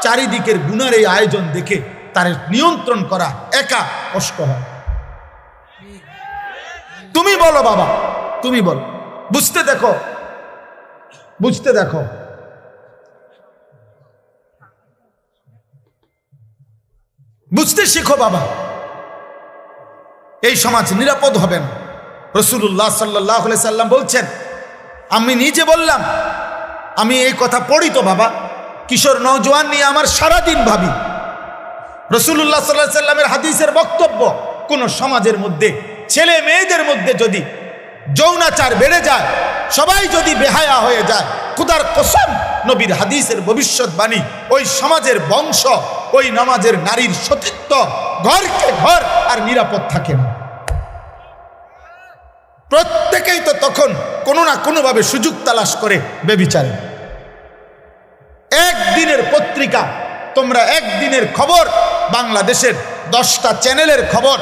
চারিদিকের গুনার এই আয়োজন দেখে তার নিয়ন্ত্রণ করা একা কষ্ট হয়। তুমি বলো বাবা, তুমি বলো, বুঝতে দেখো, বুঝতে দেখো। বুঝতে শিখো বাবা, এই সমাজ নিরাপদ হবে না। রাসূলুল্লাহ সাল্লাল্লাহু আলাইহি সাল্লাম বলছেন, আমি নিজে বললাম, আমি এই কথা পড়ি তো বাবা, কিশোর নওজোয়ান নিয়ে আমার সারাদিন ভাবি। রাসূলুল্লাহ সাল্লাল্লাহু আলাইহি সাল্লামের হাদিসের বক্তব্য, কোন সমাজের মধ্যে ছেলে মেয়েদের মধ্যে যদি যৌনাচার বেড়ে যায়, সবাই যদি বেহায়া হয়ে যায়, খোদার কসম, নবীর হাদিসের ভবিষ্যৎবাণী, ওই সমাজের বংশ, ওই নামাজের নারীর সতীত্ব ঘরকে ঘর আর নিরাপদ থাকে না। প্রত্যেকেই তো তখন কোনো না কোনোভাবে সুযোগ তালাশ করে বেবিচারে। একদিনের পত্রিকা, তোমরা একদিনের খবর, বাংলাদেশের 10টা চ্যানেলের খবর,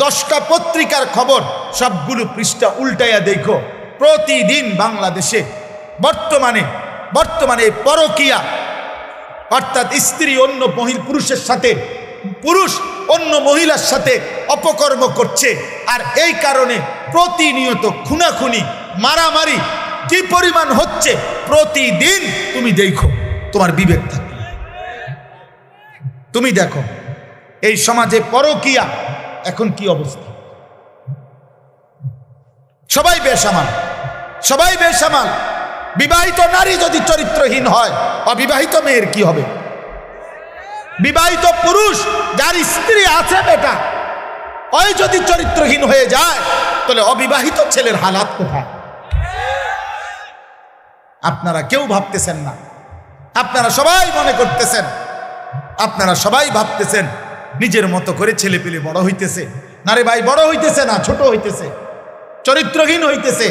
10টা পত্রিকার খবর, সবগুলো পৃষ্ঠা উল্টাইয়া দেখো, প্রতিদিন বাংলাদেশে বর্তমানে পরকীয়া, অর্থাৎ স্ত্রী অন্য পুরুষের সাথে, পুরুষ অন্য মহিলার সাথে অপকর্ম করছে। আর এই কারণে প্রতিনিয়ত খুনাখুনি, মারামারি কি পরিমাণ হচ্ছে প্রতিদিন তুমি দেখো, তোমার বিবেক থাকে। তুমি দেখো এই সমাজে পরকীয়া এখন কি অবস্থা। সবাই বেসামাল, সবাই বেসামাল। বিবাহিত নারী যদি চরিত্রহীন হয়, অবিবাহিত মেয়ের কি হবে? বিবাহিত পুরুষ যার স্ত্রী আছে বেটা, ওই যদি চরিত্রহীন হয়ে যায়, তাহলে অবিবাহিত ছেলের হালাত কোথায়? আপনারা কেউ ভাবতেছেন না, আপনারা সবাই মনে করতেছেন, আপনারা সবাই ভাবতেছেন নিজের মতো করে ছেলে পেলে বড় হইতেছে। না রে ভাই, বড় হইতেছে না, ছোট হইতেছে, চরিত্রহীন হইতেছে,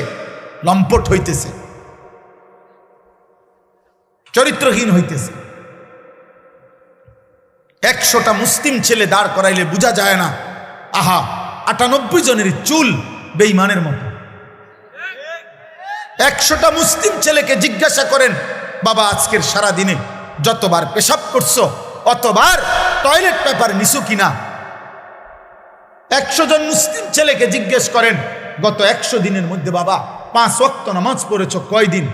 লম্পট হইতেছে, চরিত্রহীন হইতেছে। 100টা মুসলিম ছেলে দাঁড় করাইলে বোঝা যায় না, আহা 98 জনের চুল বেঈমানের মতো। 100টা মুসলিম ছেলেকে জিজ্ঞাসা করেন, বাবা আজকের সারা দিনে যতবার পেশাব করছো, অতবার টয়লেট পেপার নিছো কিনা? 100 জন মুসলিম ছেলেকে জিজ্ঞেস করেন, গত 100 দিনের মধ্যে বাবা 5 ওয়াক্ত নামাজ পড়েছো কয়দিন?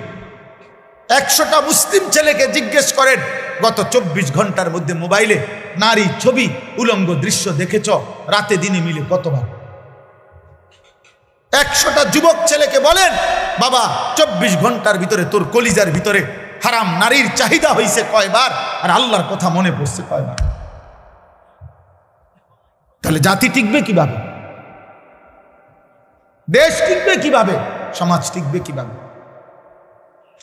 100টা মুসলিম ছেলেকে জিজ্ঞেস করেন, গত 24 ঘন্টার মধ্যে মোবাইলে নারী ছবি, উলঙ্গ দৃশ্য দেখেছ রাতে দিনে মিলে কতবার? 100টা যুবক ছেলেকে বলেন, বাবা 24 ঘন্টার ভিতরে তোর কলিজার ভিতরে হারাম নারীর চাহিদা হয়েছে কয়বার, আর আল্লাহর কথা মনে পড়ছে কয়বার? তাহলে জাতি টিকবে কিভাবে? দেশ টিকবে কিভাবে? সমাজ টিকবে কিভাবে?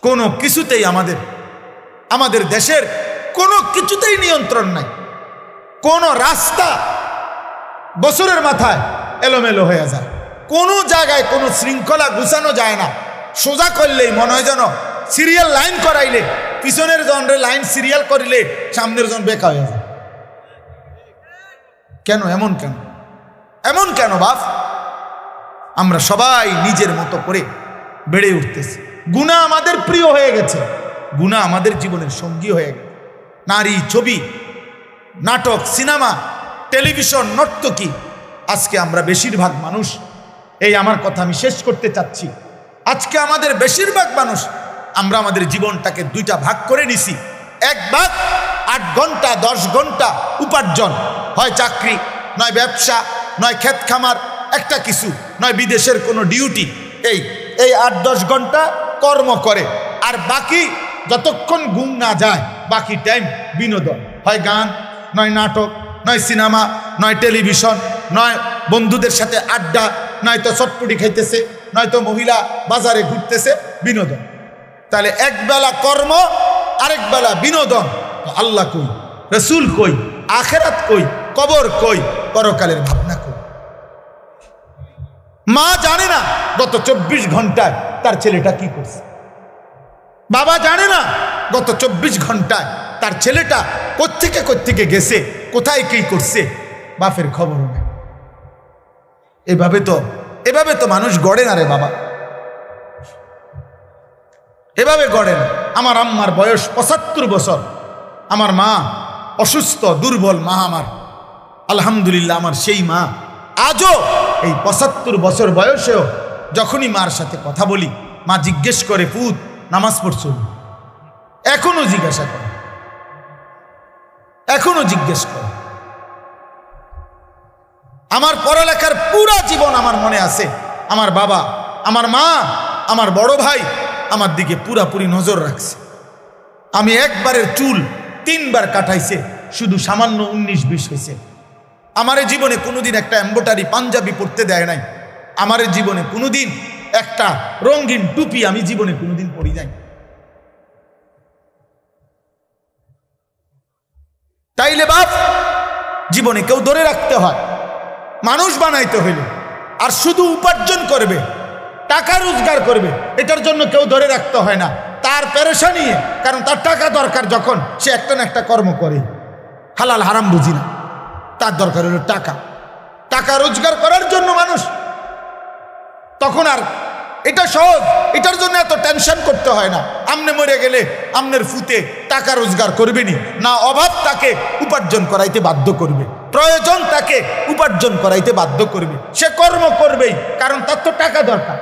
কোনো কিছুতেই আমাদের দেশের কোনো কিছুতেই নিয়ন্ত্রণ নাই। কোন রাস্তা বছরের মাথায় এলোমেলো হয়ে যায়, কোনো জায়গায় কোনো শৃঙ্খলা গুছানো যায় না। সোজা করলেই মনে হয় যেন সিরিয়াল লাইন করাইলে, পিছনের জনের লাইন সিরিয়াল করিলে সামনের জন বেকা হয়ে যায়। কেন এমন? কেন এমন কেন বাপ? আমরা সবাই নিজের মতো করে বেড়ে উঠতেছি, গুনাহ আমাদের প্রিয় হয়ে গেছে, গুনাহ আমাদের জীবনের সঙ্গী হয়ে গেছে। নারী, ছবি, নাটক, সিনেমা, টেলিভিশন, নর্তকী। আজকে আমরা বেশিরভাগ মানুষ, এই আমার কথা আমি শেষ করতে চাচ্ছি, আজকে আমাদের বেশিরভাগ মানুষ আমরা আমাদের জীবনটাকে 2টা ভাগ করে নিছি। এক ভাগ 8 ঘন্টা 10 ঘন্টা উপার্জন, হয় চাকরি, নয় ব্যবসা, নয় ক্ষেত খামার, একটা কিছু, নয় বিদেশের কোনো ডিউটি। এই 8-10 ঘন্টা কর্ম করে, আর বাকি যতক্ষণ ঘুম না যায় বাকি টাইম বিনোদন, হয় গান, নয় নাটক, নয় সিনেমা, নয় টেলিভিশন, নয় বন্ধুদের সাথে আড্ডা, নয়তো চটপটি খাইতেছে, নয়তো মহিলা বাজারে ঘুরতেছে, বিনোদন। তাহলে একবেলা কর্ম, আরেক বেলা বিনোদন। আল্লাহ কই, রসুল কই, আখেরাত কই, কবর কই, পরকালের ভাবনা কই? মা জানে না গত 24 ঘন্টায় তার ছেলেটা কি করছে, বাবা জানে না গত 24 ঘন্টায় তার ছেলেটা কোত্থেকে গেছে, কোথায় কি করছে, বাপের খবর নেই। এভাবে তো মানুষ গড়ে না রে বাবা, এভাবে গড়ে না। আমার আম্মার বয়স 75 বছর, আমার মা অসুস্থ দুর্বল মা আমার, আলহামদুলিল্লাহ আমার সেই মা আজও এই ৭৫ বছর বয়সেও যখনই মার সাথে কথা বলি, মা জিজ্ঞেস করে পুত নামাজ পড়ছো? এখনো জিজ্ঞাসা করে, এখনো জিজ্ঞেস করে। আমার পড়ালেখার পুরা জীবন আমার মনে আছে। আমার বাবা, আমার মা, আমার বড় ভাই আমার দিকে পুরাপুরি নজর রাখছে। আমি একবারের চুল 3 বার কাটাইছে, শুধু সামান্য 19-20 হয়েছে। আমার জীবনে কোনোদিন একটা এম্বোটারি পাঞ্জাবি পরতে দেয় নাই। আমার জীবনে কোনোদিন একটা রঙিন টুপি আমি জীবনে কোনোদিন পরি নাই। তাইলে বাপ, জীবনে কেউ ধরে রাখতে হয়, মানুষ বানাইতে হইলে। আর শুধু উপার্জন করবে, টাকা রোজগার করবে, এটার জন্য কেউ ধরে রাখতে হয় না। তার পেরেশানি, কারণ তার টাকা দরকার, যখন সে একটা না একটা কর্ম করে, হালাল হারাম বুঝি না, তার দরকার হলো টাকা। টাকা রোজগার করার জন্য মানুষ, তখন আর এটা সহজ, এটার জন্য এত টেনশন করতে হয় না। আমনে মরে গেলে আমনের ফুতে টাকা রোজগার করবেনি না, অভাব তাকে উপার্জন করাইতে বাধ্য করবে, প্রয়োজন তাকে উপার্জন করাইতে বাধ্য করবে, সে কর্ম করবেই, কারণ তার তো টাকা দরকার।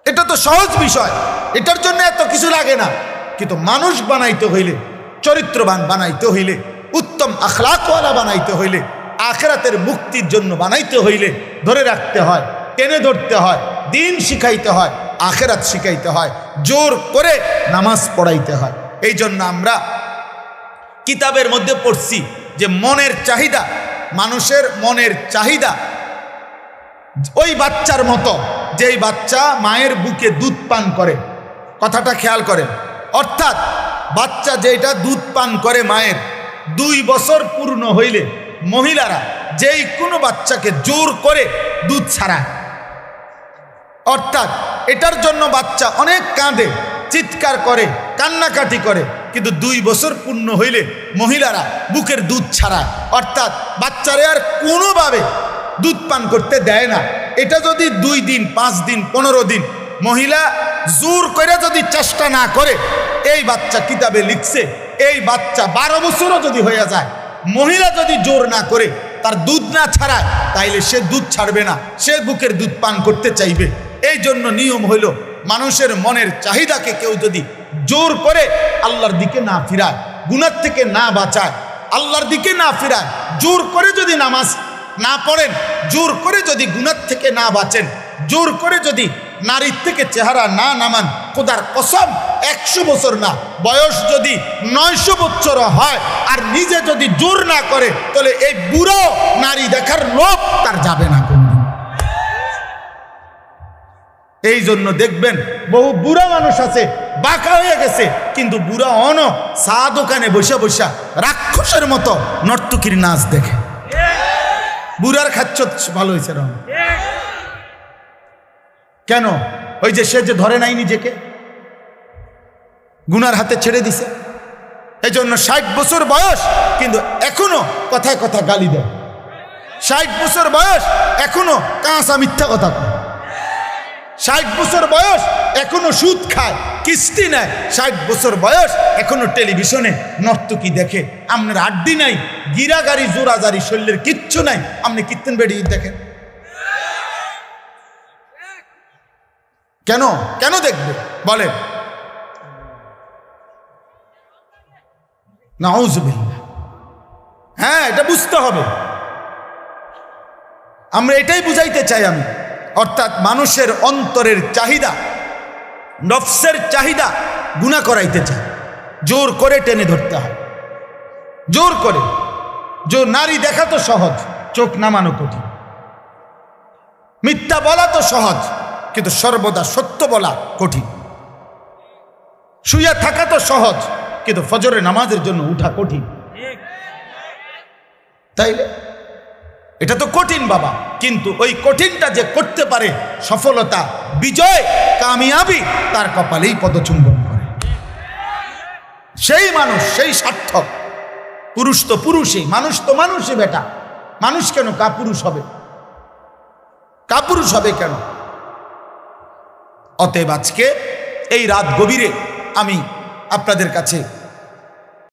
এটা তো সহজ বিষয়, এটার জন্য এত কিছু লাগে না। কিন্তু মানুষ বানাইতে হইলে, চরিত্রবান বানাইতে হইলে, উত্তম আখলাকওয়ালা বানাইতে হইলে, আখিরাতের মুক্তির জন্য বানাইতে হইলে ধরে রাখতে হয়, টেনে ধরতে হয়, দিন শিখাইতে হয়, আখিরাত শিখাইতে হয়, জোর করে নামাজ পড়াইতে হয়। এই জন্য আমরা কিতাবের মধ্যে পড়ছি যে মনের চাহিদা, মানুষের মনের চাহিদা ওই বাচ্চার মতো, যেই বাচ্চা মায়ের বুকে দুধ পান করে। কথাটা খেয়াল করেন, অর্থাৎ বাচ্চা যেটা দুধ পান করে মায়ের, 2 বছর পূর্ণ হইলে মহিলারা যেই কোনো বাচ্চাকে জোর করে দুধ ছাড়ায়। অর্থাৎ এটার জন্য বাচ্চা অনেক কাঁদে, চিৎকার করে, কান্নাকাটি করে, কিন্তু 2 বছর পূর্ণ হইলে মহিলারা বুকের দুধ ছাড়ায়। অর্থাৎ বাচ্চারে আর কোনোভাবে দুধ পান করতে দেয় না। এটা যদি 2 দিন, 5 দিন, 15 দিন মহিলা জোর করে যদি চেষ্টা না করে, এই বাচ্চা কিতাবে লিখছে, এই বাচ্চা 12 বছরও যদি হয়ে যায়, মহিলা যদি জোর না করে, তার দুধ না ছাড়ায়, তাইলে সে দুধ ছাড়বে না, সে বুকের দুধ পান করতে চাইবে। এই জন্য নিয়ম হইল, মানুষের মনের চাহিদাকে কেউ যদি জোর করে আল্লাহর দিকে না ফিরায়, গুনাহ থেকে না বাঁচায়, আল্লাহর দিকে না ফিরায়, জোর করে যদি নামাজ না পড়েন, জোর করে যদি গুনাহ থেকে না বাঁচেন, জোর করে যদি নারীর থেকে চেহারা না নামান, খোদার কসম 100 বছর না, বয়স যদি 900 বছর হয় আর নিজে যদি জোর না করে, তাহলে এই বুড়ো নারী দেখার লোভ তার যাবে না কোনদিন। এই জন্য দেখবেন বহু বুড়া মানুষ আছে, বাঁকা হয়ে গেছে, কিন্তু বুড়া চা দোকানে বসে বসে রাক্ষসের মতো নর্তকীর নাচ দেখে। বুড়ার খাচ্ছ ভালো হয়েছে রং কেন? ওই যে সে যে ধরে নাই নিজেকে, গুনার হাতে ছেড়ে দিছে। এই জন্য 60 বছর বয়স কিন্তু এখনো কথায় কথা গালি দেয়। 60 বছর বয়স এখনো কাঁচা মিথ্যা কথা কয়। 60 বছর বয়স এখনো সুদ খায়, কিস্তি নেয়। 60 বছর বয়স এখনো টেলিভিশনে নর্তকী দেখে। আপনার আড্ডি নাই, গিরাগাড়ি জোরাজারি, শরীরের কিচ্ছু নাই, আপনি কীর্তন বেড়িয়ে দেখেন কেন? কেন দেখবে বলেন? নাউজুবিল্লাহ। হ্যাঁ, এটা বুঝতে হবে। আমরা এটাই বুঝাইতে চাই আমি। অর্থাৎ মানুষের অন্তরের চাহিদা, নফসের চাহিদা গুনাহ করাইতে চায়, জোর করে টেনে ধরতে হয়, জোর করে। যে নারী দেখা তো সহজ, চোখ নামানো কঠিন। মিথ্যা বলা তো সহজ, কিন্তু সর্বদা সত্য বলা কঠিন। শুয়ে থাকা তো সহজ, কিন্তু ফজরের নামাজের জন্য উঠা কঠিন। তাইলে এটা তো কঠিন বাবা, কিন্তু ওই কঠিনটা যে করতে পারে, সফলতা, বিজয়, কামিয়াবি তার কপালেই পদচুম্বন করে। সেই মানুষ, সেই সার্থক। পুরুষ তো পুরুষই, মানুষ তো মানুষই বেটা। মানুষ কেন কাপুরুষ হবে? কাপুরুষ হবে কেন? অতএব আজকে এই রাত গভীরে আমি আপনাদের কাছে